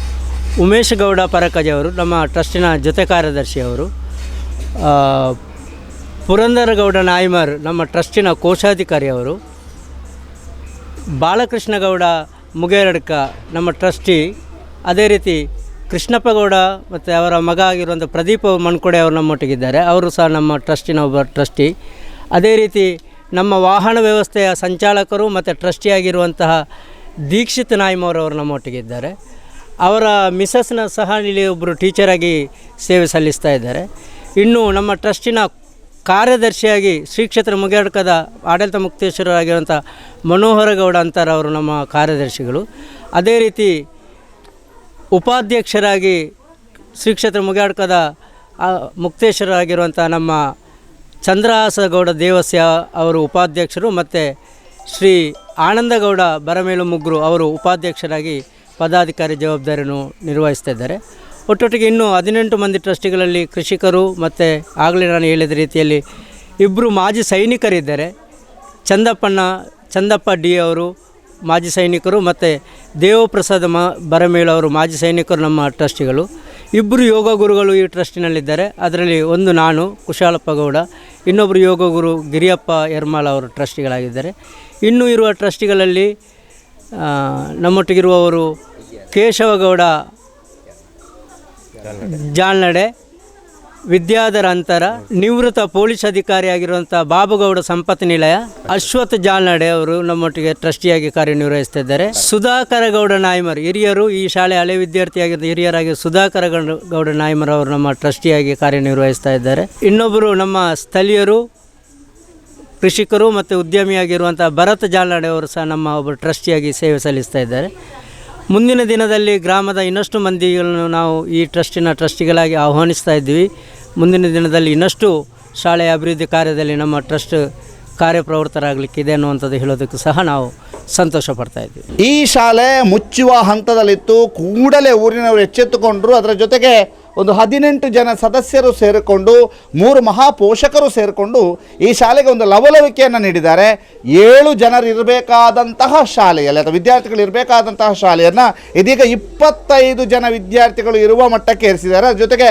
ಉಮೇಶ್ ಗೌಡ ಪರಕಜೆ ಅವರು, ನಮ್ಮ ಟ್ರಸ್ಟಿನ ಜೊತೆ ಕಾರ್ಯದರ್ಶಿಯವರು, ಪುರಂದರ ಗೌಡ ನಾಯ್ಮರ್ ನಮ್ಮ ಟ್ರಸ್ಟಿನ ಕೋಶಾಧಿಕಾರಿಯವರು, ಬಾಲಕೃಷ್ಣ ಗೌಡ ಮುಗೇರಡ್ಕ ನಮ್ಮ ಟ್ರಸ್ಟಿ, ಅದೇ ರೀತಿ ಕೃಷ್ಣಪ್ಪ ಗೌಡ ಮತ್ತು ಅವರ ಮಗ ಆಗಿರುವಂಥ ಪ್ರದೀಪ್ ಮಣ್ಕೊಡೆ ಅವರು ನಮ್ಮೊಟ್ಟಿಗಿದ್ದಾರೆ, ಅವರು ಸಹ ನಮ್ಮ ಟ್ರಸ್ಟಿನ ಒಬ್ಬ ಟ್ರಸ್ಟಿ. ಅದೇ ರೀತಿ ನಮ್ಮ ವಾಹನ ವ್ಯವಸ್ಥೆಯ ಸಂಚಾಲಕರು ಮತ್ತು ಟ್ರಸ್ಟಿಯಾಗಿರುವಂತಹ ದೀಕ್ಷಿತ್ ನಾಯ್ಮರವರು ನಮ್ಮೊಟ್ಟಿಗಿದ್ದಾರೆ. ಅವರ ಮಿಸಸ್ನ ಸಹ ಇಲ್ಲಿ ಒಬ್ಬರು ಟೀಚರಾಗಿ ಸೇವೆ ಸಲ್ಲಿಸ್ತಾ ಇದ್ದಾರೆ. ಇನ್ನು ನಮ್ಮ ಟ್ರಸ್ಟಿನ ಕಾರ್ಯದರ್ಶಿಯಾಗಿ ಶ್ರೀ ಕ್ಷೇತ್ರ ಮುಗೇರಡ್ಕದ ಆಡಳಿತ ಮುಕ್ತೇಶ್ವರರಾಗಿರುವಂಥ ಮನೋಹರ ಗೌಡ ಅಂತಾರೆ, ಅವರು ನಮ್ಮ ಕಾರ್ಯದರ್ಶಿಗಳು. ಅದೇ ರೀತಿ ಉಪಾಧ್ಯಕ್ಷರಾಗಿ ಶ್ರೀ ಕ್ಷೇತ್ರ ಮುಗೇರಡ್ಕದ ಮುಕ್ತೇಶ್ವರರಾಗಿರುವಂಥ ನಮ್ಮ ಚಂದ್ರಹಾಸ ಗೌಡ ದೇವಸ್ಯ ಅವರು ಉಪಾಧ್ಯಕ್ಷರು, ಮತ್ತು ಶ್ರೀ ಆನಂದಗೌಡ ಬರಮೇಲು ಮುಗ್ರು ಅವರು ಉಪಾಧ್ಯಕ್ಷರಾಗಿ ಪದಾಧಿಕಾರಿ ಜವಾಬ್ದಾರಿಯನ್ನು ನಿರ್ವಹಿಸ್ತಾ ಇದ್ದಾರೆ. ಒಟ್ಟೊಟ್ಟಿಗೆ ಇನ್ನೂ 18 ಮಂದಿ ಟ್ರಸ್ಟಿಗಳಲ್ಲಿ ಕೃಷಿಕರು ಮತ್ತು ಆಗಲೇ ನಾನು ಹೇಳಿದ ರೀತಿಯಲ್ಲಿ ಇಬ್ಬರು ಮಾಜಿ ಸೈನಿಕರಿದ್ದಾರೆ. ಚಂದಪ್ಪ ಡಿ ಅವರು ಮಾಜಿ ಸೈನಿಕರು ಮತ್ತು ದೇವಪ್ರಸಾದ ಬರಮೇಳು ಅವರು ಮಾಜಿ ಸೈನಿಕರು ನಮ್ಮ ಟ್ರಸ್ಟಿಗಳು. ಇಬ್ಬರು ಯೋಗ ಗುರುಗಳು ಈ ಟ್ರಸ್ಟಿನಲ್ಲಿದ್ದಾರೆ. ಅದರಲ್ಲಿ ಒಂದು ನಾನು ಕುಶಾಲಪ್ಪ ಗೌಡ, ಇನ್ನೊಬ್ಬರು ಯೋಗ ಗುರು ಗಿರಿಯಪ್ಪ ಯರ್ಮಾಳ ಅವರು ಟ್ರಸ್ಟಿಗಳಾಗಿದ್ದಾರೆ. ಇನ್ನೂ ಇರುವ ಟ್ರಸ್ಟಿಗಳಲ್ಲಿ ನಮ್ಮೊಟ್ಟಿಗಿರುವವರು ಕೇಶವಗೌಡ ಜಾಲ್ನಡೆ, ವಿದ್ಯಾಧರ ಅಂತರ, ನಿವೃತ್ತ ಪೊಲೀಸ್ ಅಧಿಕಾರಿಯಾಗಿರುವಂಥ ಬಾಬುಗೌಡ ಸಂಪತ್ತು ನಿಲಯ, ಅಶ್ವಥ್ ಜಾಲ್ನಡೆ ಅವರು ನಮ್ಮೊಟ್ಟಿಗೆ ಟ್ರಸ್ಟಿಯಾಗಿ ಕಾರ್ಯನಿರ್ವಹಿಸ್ತಾ ಇದ್ದಾರೆ. ಸುಧಾಕರ ಗೌಡ ನಾಯ್ಮರ್ ಹಿರಿಯರು, ಈ ಶಾಲೆ ಹಳೆ ವಿದ್ಯಾರ್ಥಿಯಾಗಿದ್ದ ಹಿರಿಯರಾಗಿ ಸುಧಾಕರ ಗೌಡ ನಾಯ್ಮರ್ ಅವರು ನಮ್ಮ ಟ್ರಸ್ಟಿಯಾಗಿ ಕಾರ್ಯನಿರ್ವಹಿಸ್ತಾ ಇದ್ದಾರೆ. ಇನ್ನೊಬ್ಬರು ನಮ್ಮ ಸ್ಥಳೀಯರು ಕೃಷಿಕರು ಮತ್ತು ಉದ್ಯಮಿಯಾಗಿರುವಂಥ ಭರತ್ ಜಾಲ್ನಡೆ ಅವರು ಸಹ ನಮ್ಮ ಒಬ್ಬರು ಟ್ರಸ್ಟಿಯಾಗಿ ಸೇವೆ ಸಲ್ಲಿಸ್ತಾ ಇದ್ದಾರೆ. ಮುಂದಿನ ದಿನದಲ್ಲಿ ಗ್ರಾಮದ ಇನ್ನಷ್ಟು ಮಂದಿಗಳನ್ನು ನಾವು ಈ ಟ್ರಸ್ಟಿನ ಟ್ರಸ್ಟಿಗಳಾಗಿ ಆಹ್ವಾನಿಸ್ತಾ ಇದ್ದೀವಿ. ಮುಂದಿನ ದಿನದಲ್ಲಿ ಇನ್ನಷ್ಟು ಶಾಲೆಯ ಅಭಿವೃದ್ಧಿ ಕಾರ್ಯದಲ್ಲಿ ನಮ್ಮ ಟ್ರಸ್ಟ್ ಕಾರ್ಯಪ್ರವೃತ್ತರಾಗಲಿಕ್ಕಿದೆ ಅನ್ನುವಂಥದ್ದು ಹೇಳೋದಕ್ಕೂ ಸಹ ನಾವು ಸಂತೋಷ ಪಡ್ತಾ ಇದ್ದೀವಿ. ಈ ಶಾಲೆ ಮುಚ್ಚುವ ಹಂತದಲ್ಲಿತ್ತು. ಕೂಡಲೇ ಊರಿನವರು ಎಚ್ಚೆತ್ತುಕೊಂಡರು. ಅದರ ಜೊತೆಗೆ ಒಂದು 18 ಜನ ಸದಸ್ಯರು ಸೇರಿಕೊಂಡು 3 ಮಹಾಪೋಷಕರು ಸೇರಿಕೊಂಡು ಈ ಶಾಲೆಗೆ ಒಂದು ಲವಲವಿಕೆಯನ್ನು ನೀಡಿದ್ದಾರೆ. 7 ಜನರು ಇರಬೇಕಾದಂತಹ ಶಾಲೆಯಲ್ಲಿ ಅಥವಾ ವಿದ್ಯಾರ್ಥಿಗಳು ಇರಬೇಕಾದಂತಹ ಶಾಲೆಯನ್ನು ಇದೀಗ 25 ಜನ ವಿದ್ಯಾರ್ಥಿಗಳು ಇರುವ ಮಟ್ಟಕ್ಕೆ ಏರಿಸಿದ್ದಾರೆ. ಅದರ ಜೊತೆಗೆ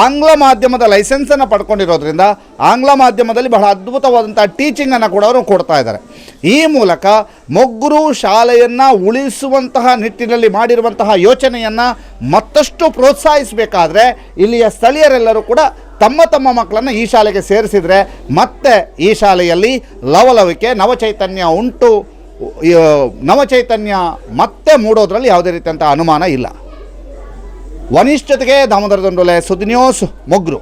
ಆಂಗ್ಲ ಮಾಧ್ಯಮದ ಲೈಸೆನ್ಸನ್ನು ಪಡ್ಕೊಂಡಿರೋದ್ರಿಂದ ಆಂಗ್ಲ ಮಾಧ್ಯಮದಲ್ಲಿ ಬಹಳ ಅದ್ಭುತವಾದಂಥ ಟೀಚಿಂಗನ್ನು ಕೂಡ ಅವರು ಕೊಡ್ತಾ ಇದ್ದಾರೆ. ಈ ಮೂಲಕ ಮೊಗ್ರು ಶಾಲೆಯನ್ನು ಉಳಿಸುವಂತಹ ನಿಟ್ಟಿನಲ್ಲಿ ಮಾಡಿರುವಂತಹ ಯೋಚನೆಯನ್ನು ಮತ್ತಷ್ಟು ಪ್ರೋತ್ಸಾಹಿಸಬೇಕಾದ್ರೆ ಇಲ್ಲಿಯ ಸ್ಥಳೀಯರೆಲ್ಲರೂ ಕೂಡ ತಮ್ಮ ತಮ್ಮ ಮಕ್ಕಳನ್ನು ಈ ಶಾಲೆಗೆ ಸೇರಿಸಿದರೆ ಮತ್ತೆ ಈ ಶಾಲೆಯಲ್ಲಿ ಲವಲವಿಕೆ ನವಚೈತನ್ಯ ಉಂಟು, ನವಚೈತನ್ಯ ಮತ್ತೆ ಮೂಡೋದ್ರಲ್ಲಿ ಯಾವುದೇ ರೀತಿಯಂಥ ಅನುಮಾನ ಇಲ್ಲ. ವನಿಷ್ಠತೆಗೆ ದಾಮೋದರ ದಂಡೋಲೆ, ಸುದ್ದಿ ನ್ಯೂಸ್, ಮೊಗ್ರು.